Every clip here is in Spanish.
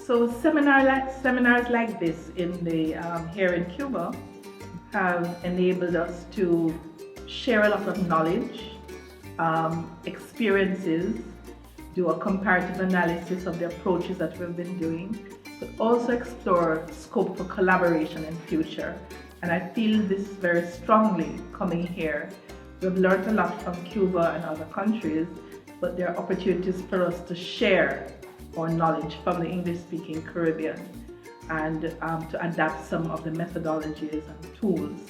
So seminars like this here in Cuba have enabled us to share a lot of knowledge, experiences, do a comparative analysis of the approaches that we've been doing, but also explore scope for collaboration in future. And I feel this very strongly coming here. We've learned a lot from Cuba and other countries, but there are opportunities for us to share our knowledge from the English-speaking Caribbean and to adapt some of the methodologies and tools.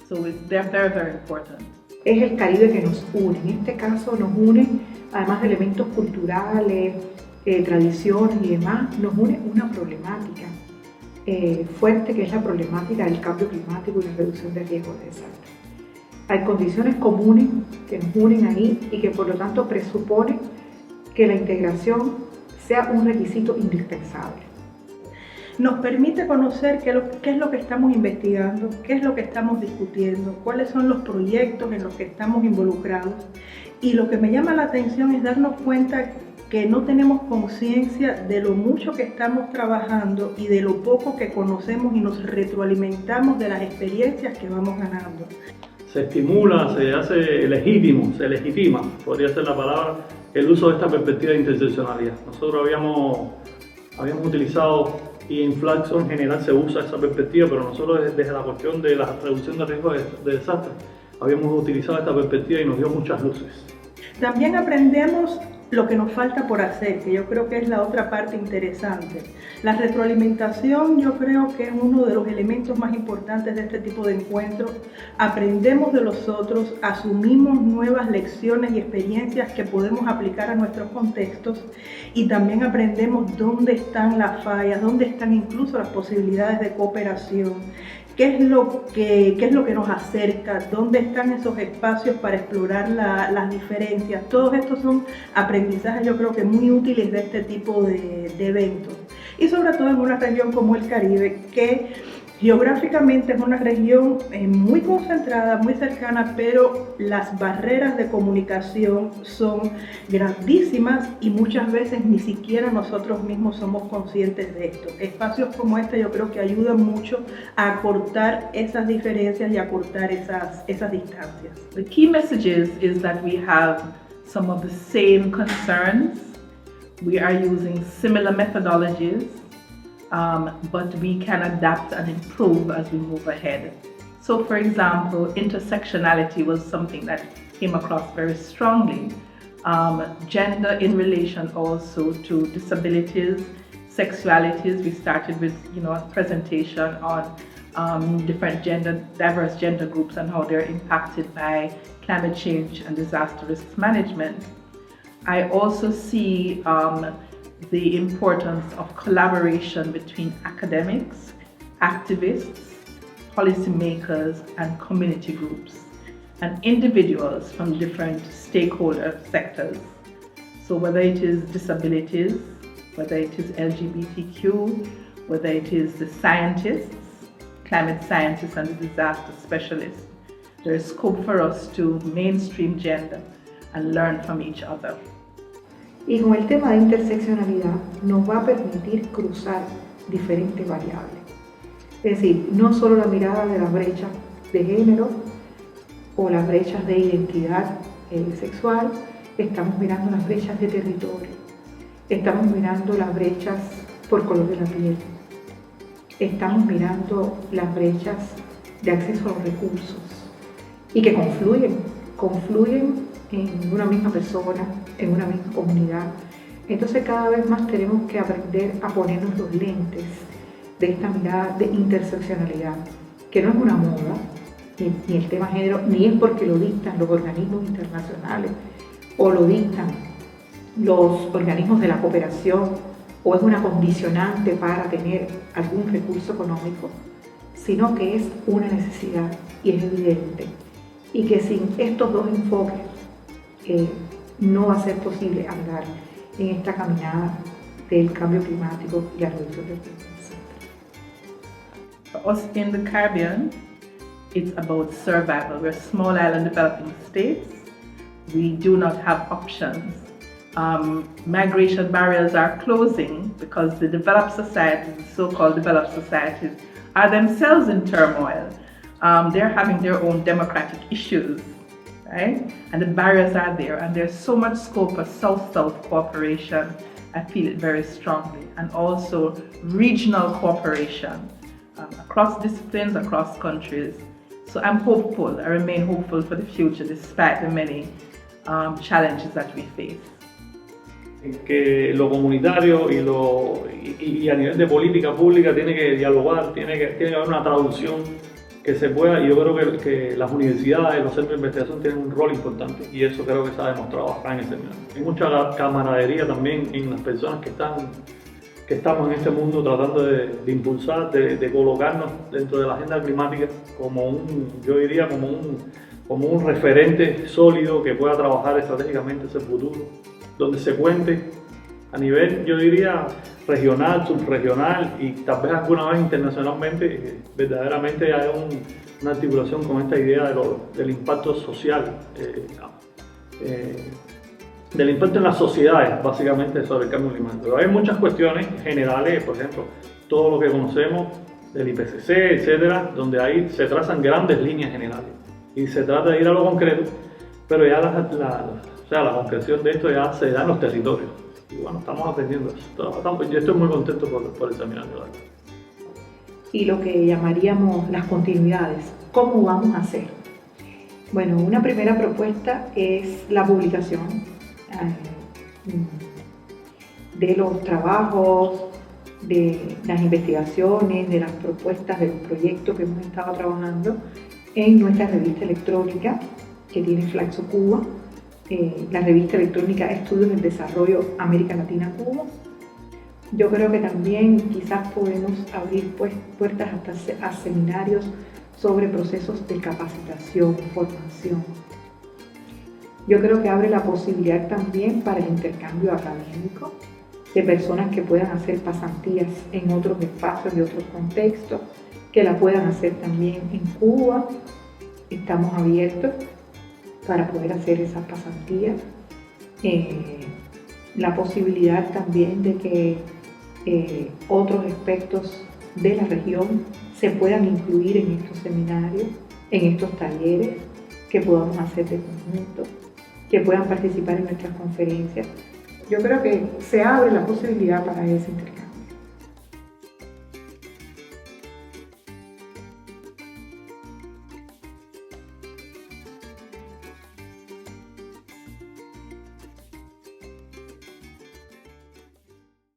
So they're very, very important. Es el Caribe que nos une. En este caso nos une, además de elementos culturales, tradiciones y demás, nos une una problemática fuerte, que es la problemática del cambio climático y la reducción de riesgos de desastre. Hay condiciones comunes que nos unen ahí y que por lo tanto presupone que la integración sea un requisito indispensable. Nos permite conocer qué es lo que estamos investigando, qué es lo que estamos discutiendo, cuáles son los proyectos en los que estamos involucrados. Y lo que me llama la atención es darnos cuenta que no tenemos conciencia de lo mucho que estamos trabajando y de lo poco que conocemos y nos retroalimentamos de las experiencias que vamos ganando. Se estimula, se hace legítimo, se legitima, podría ser la palabra, el uso de esta perspectiva de interseccionalidad. Nosotros habíamos utilizado, y en Flaxo en general se usa esa perspectiva, pero nosotros desde la cuestión de la reducción de riesgos de desastre habíamos utilizado esta perspectiva y nos dio muchas luces. También aprendemos lo que nos falta por hacer, que yo creo que es la otra parte interesante. La retroalimentación yo creo que es uno de los elementos más importantes de este tipo de encuentros. Aprendemos de los otros, asumimos nuevas lecciones y experiencias que podemos aplicar a nuestros contextos y también aprendemos dónde están las fallas, dónde están incluso las posibilidades de cooperación. ¿Qué es lo que nos acerca? ¿Dónde están esos espacios para explorar las diferencias? Todos estos son aprendizajes yo creo que muy útiles de este tipo de eventos. Y sobre todo en una región como el Caribe, que geográficamente es una región muy concentrada, muy cercana, pero las barreras de comunicación son grandísimas y muchas veces ni siquiera nosotros mismos somos conscientes de esto. Espacios como este yo creo que ayudan mucho a acortar esas diferencias y a acortar esas distancias. The key messages is that we have some of the same concerns. We are using similar methodologies. But we can adapt and improve as we move ahead. So for example, intersectionality was something that came across very strongly. Gender in relation also to disabilities, sexualities. We started with a presentation on different diverse gender groups and how they're impacted by climate change and disaster risk management. I also see the importance of collaboration between academics, activists, policymakers, and community groups, and individuals from different stakeholder sectors. So whether it is disabilities, whether it is LGBTQ, whether it is the scientists, climate scientists and the disaster specialists, there is scope for us to mainstream gender and learn from each other. Y con el tema de interseccionalidad nos va a permitir cruzar diferentes variables. Es decir, no solo la mirada de las brechas de género o las brechas de identidad sexual, estamos mirando las brechas de territorio, estamos mirando las brechas por color de la piel, estamos mirando las brechas de acceso a los recursos y que confluyen en una misma persona, en una misma comunidad. Entonces cada vez más tenemos que aprender a ponernos los lentes de esta mirada de interseccionalidad, que no es una moda, ni el tema género, ni es porque lo dictan los organismos internacionales o lo dictan los organismos de la cooperación o es una condicionante para tener algún recurso económico, sino que es una necesidad y es evidente. Y que sin estos dos enfoques no va a ser posible andar en esta caminada del cambio climático y la reducción del desastre. For us in the Caribbean, it's about survival. We're small island developing states. We do not have options. migration barriers are closing because the developed societies, the so-called developed societies, are themselves in turmoil. They're having their own democratic issues, right? And the barriers are there, and there's so much scope for South-South cooperation. I feel it very strongly, and also regional cooperation across disciplines, across countries. So I'm hopeful, I remain hopeful for the future despite the many challenges that we face. Que lo comunitario y a nivel de política pública tiene que dialogar, tiene que haber una traducción que se pueda, y yo creo que las universidades, los centros de investigación tienen un rol importante, y eso creo que se ha demostrado acá en el seminario. Hay mucha camaradería también en las personas que estamos en este mundo tratando de impulsar, de colocarnos dentro de la agenda climática como como un referente sólido que pueda trabajar estratégicamente ese futuro, donde se cuente a nivel, yo diría, regional, subregional y tal vez alguna vez internacionalmente, verdaderamente haya una articulación con esta idea del impacto social, del impacto en las sociedades, básicamente, sobre el cambio climático. Pero hay muchas cuestiones generales, por ejemplo, todo lo que conocemos del IPCC, etcétera, donde ahí se trazan grandes líneas generales y se trata de ir a lo concreto, pero ya la concreción de esto ya se da en los territorios. Y bueno, estamos aprendiendo eso. Yo estoy muy contento por el seminario. Y lo que llamaríamos las continuidades, ¿cómo vamos a hacer? Bueno, una primera propuesta es la publicación de los trabajos, de las investigaciones, de las propuestas, de los proyectos que hemos estado trabajando en nuestra revista electrónica que tiene Flaxo Cuba, la revista electrónica Estudios del Desarrollo América Latina-Cuba. Yo creo que también quizás podemos abrir puertas hasta a seminarios sobre procesos de capacitación, formación. Yo creo que abre la posibilidad también para el intercambio académico de personas que puedan hacer pasantías en otros espacios y otros contextos, que la puedan hacer también en Cuba. Estamos abiertos para poder hacer esas pasantías. La posibilidad también de que otros aspectos de la región se puedan incluir en estos seminarios, en estos talleres, que podamos hacer de conjunto, que puedan participar en nuestras conferencias. Yo creo que se abre la posibilidad para ese intercambio.